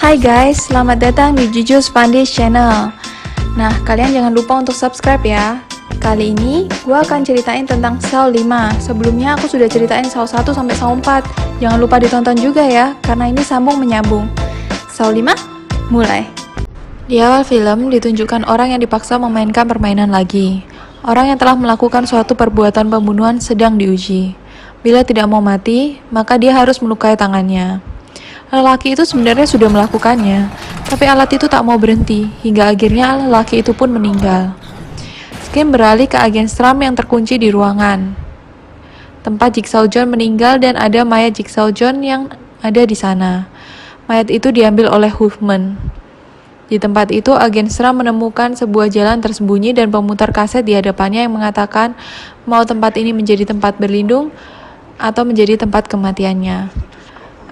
Hai guys, selamat datang di Jujus Pandis Channel. Nah, kalian jangan lupa untuk subscribe ya. Kali ini, gue akan ceritain tentang Saw 5. Sebelumnya aku sudah ceritain Saw 1 sampai Saw 4. Jangan lupa ditonton juga ya, karena ini sambung menyambung. Saw 5, mulai. Di awal film, ditunjukkan orang yang dipaksa memainkan permainan lagi. Orang yang telah melakukan suatu perbuatan pembunuhan sedang diuji. Bila tidak mau mati, maka dia harus melukai tangannya. Lelaki itu sebenarnya sudah melakukannya, tapi alat itu tak mau berhenti, hingga akhirnya lelaki itu pun meninggal. Skin beralih ke agen SRAM yang terkunci di ruangan tempat Jigsaw John meninggal dan ada mayat Jigsaw John yang ada di sana. Mayat itu diambil oleh Hoffman. Di tempat itu, agen SRAM menemukan sebuah jalan tersembunyi dan pemutar kaset di hadapannya yang mengatakan mau tempat ini menjadi tempat berlindung atau menjadi tempat kematiannya.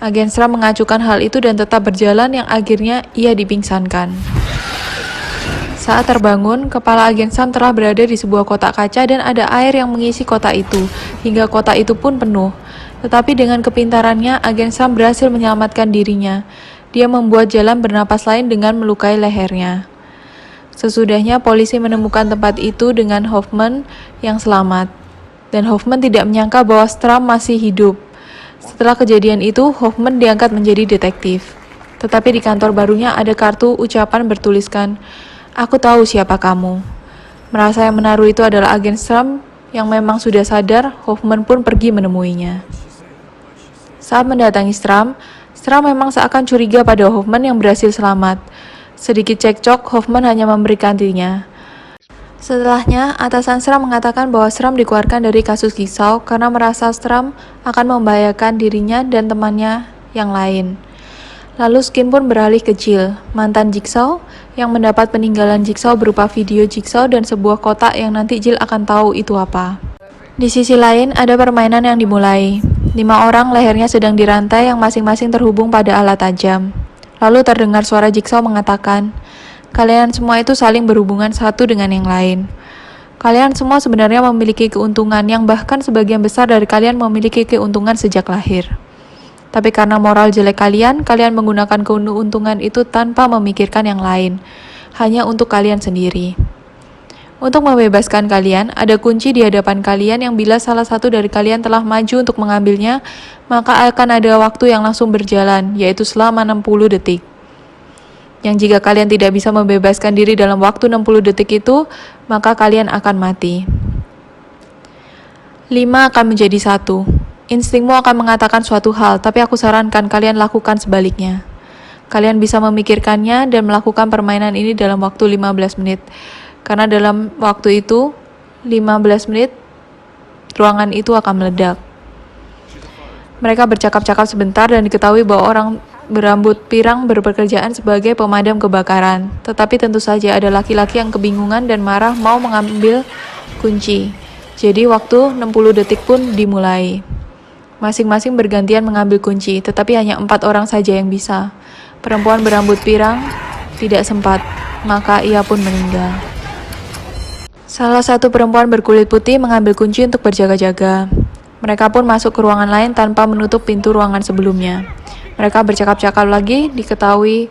Agen SRAM mengacukan hal itu dan tetap berjalan yang akhirnya ia dipingsankan. Saat terbangun, kepala agen SRAM telah berada di sebuah kotak kaca dan ada air yang mengisi kotak itu, hingga kotak itu pun penuh. Tetapi dengan kepintarannya, agen SRAM berhasil menyelamatkan dirinya. Dia membuat jalan bernapas lain dengan melukai lehernya. Sesudahnya, polisi menemukan tempat itu dengan Hoffman yang selamat. Dan Hoffman tidak menyangka bahwa SRAM masih hidup. Setelah kejadian itu, Hoffman diangkat menjadi detektif. Tetapi di kantor barunya ada kartu ucapan bertuliskan, "Aku tahu siapa kamu." Merasa yang menaruh itu adalah agen SRAM yang memang sudah sadar, Hoffman pun pergi menemuinya. Saat mendatangi SRAM memang seakan curiga pada Hoffman yang berhasil selamat. Sedikit cekcok, Hoffman hanya memberikannya. Setelahnya, atasan SRAM mengatakan bahwa SRAM dikeluarkan dari kasus Jigsaw karena merasa SRAM akan membahayakan dirinya dan temannya yang lain. Lalu Skin pun beralih ke Jill, mantan Jigsaw, yang mendapat peninggalan Jigsaw berupa video Jigsaw dan sebuah kotak yang nanti Jill akan tahu itu apa. Di sisi lain, ada permainan yang dimulai. 5 orang lehernya sedang dirantai yang masing-masing terhubung pada alat tajam. Lalu terdengar suara Jigsaw mengatakan, "Kalian semua itu saling berhubungan satu dengan yang lain. Kalian semua sebenarnya memiliki keuntungan yang bahkan sebagian besar dari kalian memiliki keuntungan sejak lahir. Tapi karena moral jelek kalian menggunakan keuntungan itu tanpa memikirkan yang lain, hanya untuk kalian sendiri. Untuk membebaskan kalian, ada kunci di hadapan kalian yang bila salah satu dari kalian telah maju untuk mengambilnya, maka akan ada waktu yang langsung berjalan, yaitu selama 60 detik. Yang jika kalian tidak bisa membebaskan diri dalam waktu 60 detik itu, maka kalian akan mati. 5 akan menjadi 1. Instingmu akan mengatakan suatu hal, tapi aku sarankan kalian lakukan sebaliknya. Kalian bisa memikirkannya dan melakukan permainan ini dalam waktu 15 menit. Karena dalam waktu itu, 15 menit, ruangan itu akan meledak. Mereka bercakap-cakap sebentar dan diketahui bahwa orang berambut pirang berpekerjaan sebagai pemadam kebakaran. Tetapi tentu saja ada laki-laki yang kebingungan dan marah mau mengambil kunci. Jadi waktu 60 detik pun dimulai. Masing-masing bergantian mengambil kunci, tetapi hanya 4 orang saja yang bisa. Perempuan berambut pirang tidak sempat, maka ia pun meninggal. Salah satu perempuan berkulit putih mengambil kunci untuk berjaga-jaga. Mereka pun masuk ke ruangan lain tanpa menutup pintu ruangan sebelumnya. Mereka bercakap-cakap lagi, diketahui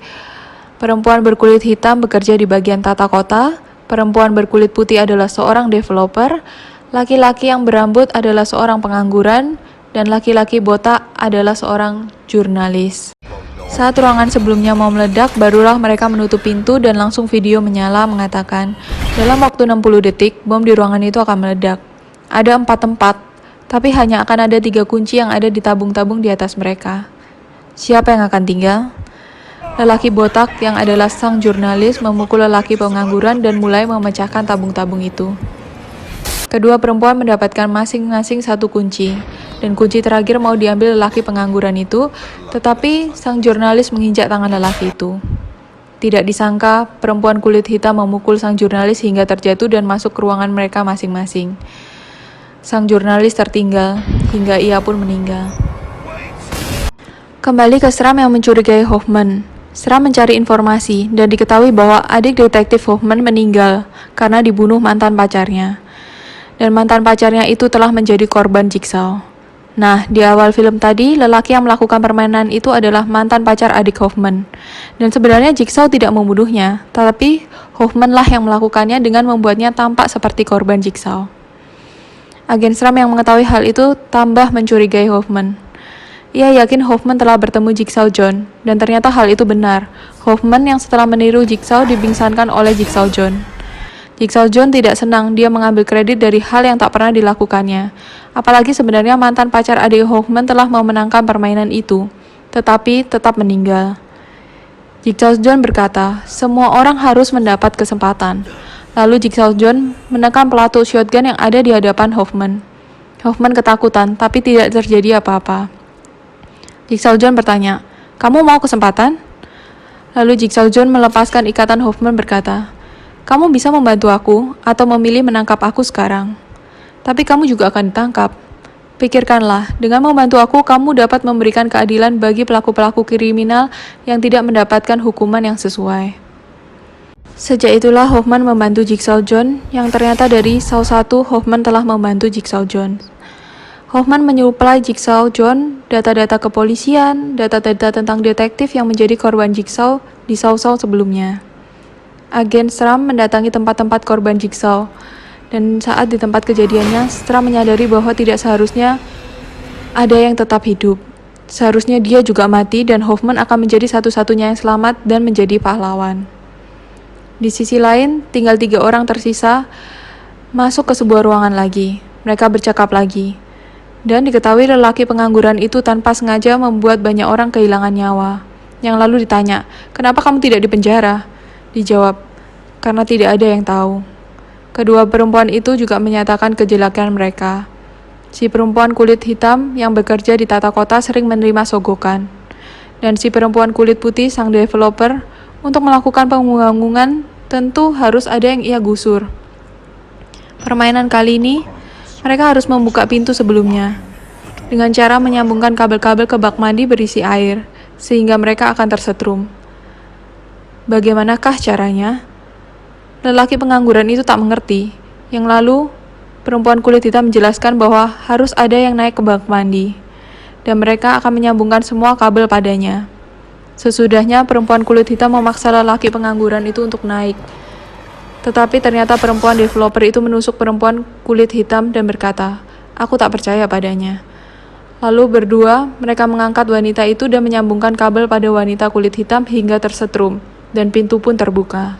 perempuan berkulit hitam bekerja di bagian tata kota, perempuan berkulit putih adalah seorang developer, laki-laki yang berambut adalah seorang pengangguran, dan laki-laki botak adalah seorang jurnalis. Saat ruangan sebelumnya mau meledak, barulah mereka menutup pintu dan langsung video menyala mengatakan, dalam waktu 60 detik, bom di ruangan itu akan meledak. Ada 4 tempat, tapi hanya akan ada 3 kunci yang ada di tabung-tabung di atas mereka. Siapa yang akan tinggal? Lelaki botak yang adalah sang jurnalis memukul lelaki pengangguran dan mulai memecahkan tabung-tabung itu. Kedua perempuan mendapatkan masing-masing 1 kunci, dan kunci terakhir mau diambil lelaki pengangguran itu, tetapi sang jurnalis menginjak tangan lelaki itu. Tidak disangka, perempuan kulit hitam memukul sang jurnalis hingga terjatuh dan masuk ke ruangan mereka masing-masing. Sang jurnalis tertinggal, hingga ia pun meninggal. Kembali ke SRAM yang mencurigai Hoffman. SRAM mencari informasi dan diketahui bahwa adik detektif Hoffman meninggal karena dibunuh mantan pacarnya. Dan mantan pacarnya itu telah menjadi korban Jigsaw. Nah, di awal film tadi, lelaki yang melakukan permainan itu adalah mantan pacar adik Hoffman. Dan sebenarnya Jigsaw tidak membunuhnya, tetapi Hoffman lah yang melakukannya dengan membuatnya tampak seperti korban Jigsaw. Agen SRAM yang mengetahui hal itu tambah mencurigai Hoffman. Ia yakin Hoffman telah bertemu Jigsaw John, dan ternyata hal itu benar. Hoffman yang setelah meniru Jigsaw dibingsankan oleh Jigsaw John. Jigsaw John tidak senang dia mengambil kredit dari hal yang tak pernah dilakukannya. Apalagi sebenarnya mantan pacar adik Hoffman telah memenangkan permainan itu, tetapi tetap meninggal. Jigsaw John berkata, semua orang harus mendapat kesempatan. Lalu Jigsaw John menekan pelatuk shotgun yang ada di hadapan Hoffman. Hoffman ketakutan, tapi tidak terjadi apa-apa. Jigsaw John bertanya, kamu mau kesempatan? Lalu Jigsaw John melepaskan ikatan Hoffman berkata, kamu bisa membantu aku atau memilih menangkap aku sekarang. Tapi kamu juga akan ditangkap. Pikirkanlah, dengan membantu aku, kamu dapat memberikan keadilan bagi pelaku-pelaku kriminal yang tidak mendapatkan hukuman yang sesuai. Sejak itulah Hoffman membantu Jigsaw John, yang ternyata dari Saw 1 Hoffman telah membantu Jigsaw John. Hoffman menyuplai Jigsaw John data-data kepolisian, data-data tentang detektif yang menjadi korban Jigsaw di Saw sebelumnya. Agen SRAM mendatangi tempat-tempat korban Jigsaw, dan saat di tempat kejadiannya, SRAM menyadari bahwa tidak seharusnya ada yang tetap hidup. Seharusnya dia juga mati dan Hoffman akan menjadi satu-satunya yang selamat dan menjadi pahlawan. Di sisi lain, tinggal 3 orang tersisa masuk ke sebuah ruangan lagi. Mereka bercakap lagi. Dan diketahui lelaki pengangguran itu tanpa sengaja membuat banyak orang kehilangan nyawa. Yang lalu ditanya, kenapa kamu tidak dipenjara? Dijawab, karena tidak ada yang tahu. Kedua perempuan itu juga menyatakan kejelekan mereka. Si perempuan kulit hitam yang bekerja di tata kota sering menerima sogokan. Dan si perempuan kulit putih sang developer untuk melakukan pembangunan tentu harus ada yang ia gusur. Permainan kali ini, mereka harus membuka pintu sebelumnya. Dengan cara menyambungkan kabel-kabel ke bak mandi berisi air, sehingga mereka akan tersetrum. Bagaimanakah caranya? Lelaki pengangguran itu tak mengerti. Yang lalu, perempuan kulit hitam menjelaskan bahwa harus ada yang naik ke bak mandi, dan mereka akan menyambungkan semua kabel padanya. Sesudahnya, perempuan kulit hitam memaksa lelaki pengangguran itu untuk naik. Tetapi ternyata perempuan developer itu menusuk perempuan kulit hitam dan berkata, aku tak percaya padanya. Lalu berdua, mereka mengangkat wanita itu dan menyambungkan kabel pada wanita kulit hitam hingga tersetrum. Dan pintu pun terbuka.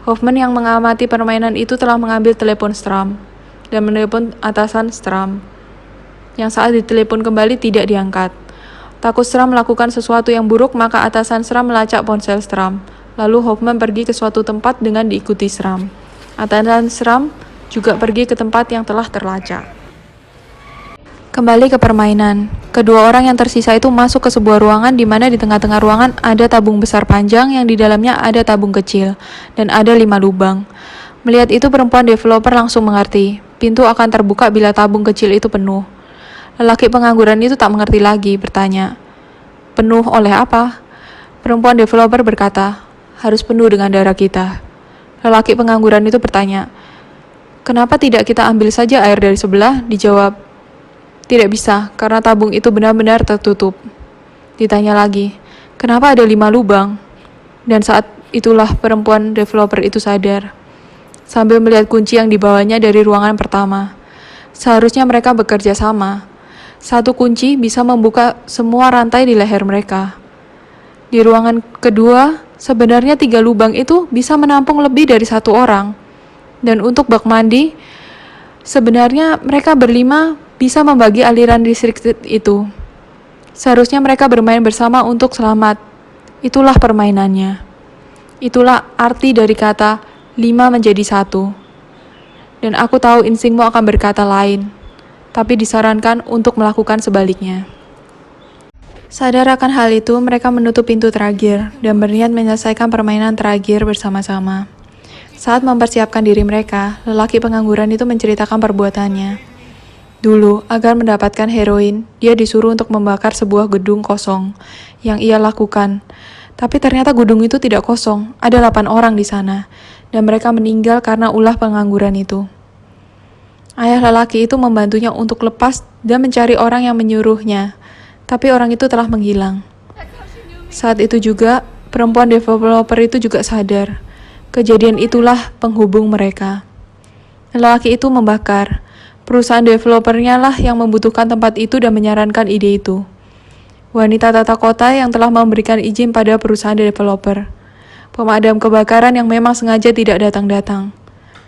Hoffman yang mengamati permainan itu telah mengambil telepon SRAM dan menelepon atasan SRAM, yang saat ditelepon kembali tidak diangkat. Takut SRAM melakukan sesuatu yang buruk, maka atasan SRAM melacak ponsel SRAM. Lalu Hoffman pergi ke suatu tempat dengan diikuti SRAM. Atasan SRAM juga pergi ke tempat yang telah terlacak. Kembali ke permainan, kedua orang yang tersisa itu masuk ke sebuah ruangan di mana di tengah-tengah ruangan ada tabung besar panjang yang di dalamnya ada tabung kecil, dan ada 5 lubang. Melihat itu perempuan developer langsung mengerti, pintu akan terbuka bila tabung kecil itu penuh. Lelaki pengangguran itu tak mengerti lagi, bertanya, penuh oleh apa? Perempuan developer berkata, harus penuh dengan darah kita. Lelaki pengangguran itu bertanya, kenapa tidak kita ambil saja air dari sebelah? Dijawab, tidak bisa, karena tabung itu benar-benar tertutup. Ditanya lagi, kenapa ada 5 lubang? Dan saat itulah perempuan developer itu sadar, sambil melihat kunci yang dibawanya dari ruangan pertama. Seharusnya mereka bekerja sama. Satu kunci bisa membuka semua rantai di leher mereka. Di ruangan kedua, sebenarnya 3 lubang itu bisa menampung lebih dari 1 orang. Dan untuk bak mandi, sebenarnya mereka berlima bisa membagi aliran listrik itu. Seharusnya mereka bermain bersama untuk selamat. Itulah permainannya. Itulah arti dari kata 5 menjadi 1. Dan aku tahu instingmu akan berkata lain, tapi disarankan untuk melakukan sebaliknya. Sadar akan hal itu, mereka menutup pintu terakhir dan berniat menyelesaikan permainan terakhir bersama-sama. Saat mempersiapkan diri mereka, lelaki pengangguran itu menceritakan perbuatannya. Dulu, agar mendapatkan heroin, dia disuruh untuk membakar sebuah gedung kosong yang ia lakukan. Tapi ternyata gedung itu tidak kosong, ada 8 orang di sana, dan mereka meninggal karena ulah pengangguran itu. Ayah lelaki itu membantunya untuk lepas dan mencari orang yang menyuruhnya, tapi orang itu telah menghilang. Saat itu juga, perempuan developer itu juga sadar. Kejadian itulah penghubung mereka. Lelaki itu membakar. Perusahaan developernya lah yang membutuhkan tempat itu dan menyarankan ide itu. Wanita tata kota yang telah memberikan izin pada perusahaan developer. Pemadam kebakaran yang memang sengaja tidak datang-datang.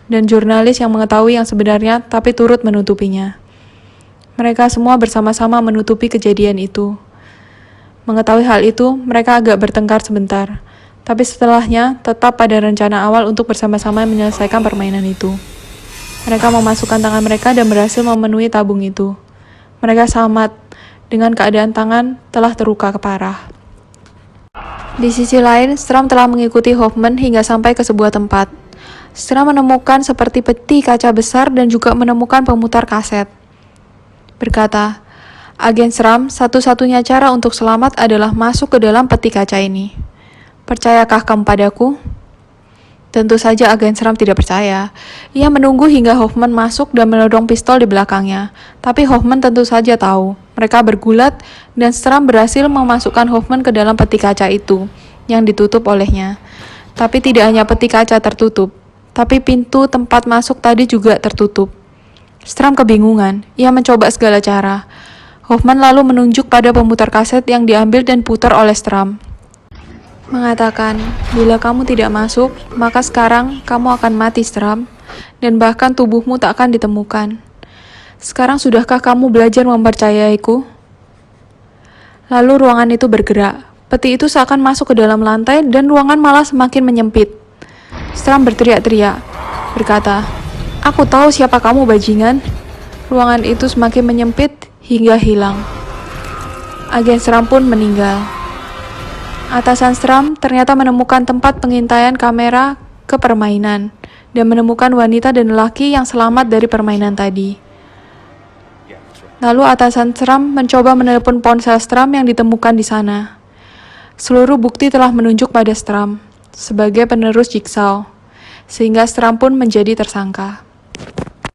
Dan jurnalis yang mengetahui yang sebenarnya tapi turut menutupinya. Mereka semua bersama-sama menutupi kejadian itu. Mengetahui hal itu, mereka agak bertengkar sebentar. Tapi setelahnya, tetap pada rencana awal untuk bersama-sama menyelesaikan permainan itu. Mereka memasukkan tangan mereka dan berhasil memenuhi tabung itu. Mereka selamat, dengan keadaan tangan telah terluka parah. Di sisi lain, Stram telah mengikuti Hoffman hingga sampai ke sebuah tempat. Stram menemukan seperti peti kaca besar dan juga menemukan pemutar kaset. Berkata, Agen Stram, satu-satunya cara untuk selamat adalah masuk ke dalam peti kaca ini. Percayakah kamu padaku? Tentu saja Agen Stram tidak percaya. Ia menunggu hingga Hoffman masuk dan menodong pistol di belakangnya. Tapi Hoffman tentu saja tahu. Mereka bergulat dan Stram berhasil memasukkan Hoffman ke dalam peti kaca itu yang ditutup olehnya. Tapi tidak hanya peti kaca tertutup, tapi pintu tempat masuk tadi juga tertutup. Stram kebingungan. Ia mencoba segala cara. Hoffman lalu menunjuk pada pemutar kaset yang diambil dan putar oleh Stram. Mengatakan, bila kamu tidak masuk, maka sekarang kamu akan mati, Stram, dan bahkan tubuhmu tak akan ditemukan. Sekarang sudahkah kamu belajar mempercayaiku? Lalu ruangan itu bergerak. Peti itu seakan masuk ke dalam lantai dan ruangan malah semakin menyempit. Stram berteriak-teriak, berkata, "Aku tahu siapa kamu, bajingan." Ruangan itu semakin menyempit hingga hilang. Agen Stram pun meninggal. Atasan Stram ternyata menemukan tempat pengintaian kamera ke permainan dan menemukan wanita dan lelaki yang selamat dari permainan tadi. Lalu atasan Stram mencoba menelepon ponsel Stram yang ditemukan di sana. Seluruh bukti telah menunjuk pada Stram sebagai penerus Jigsaw, sehingga Stram pun menjadi tersangka.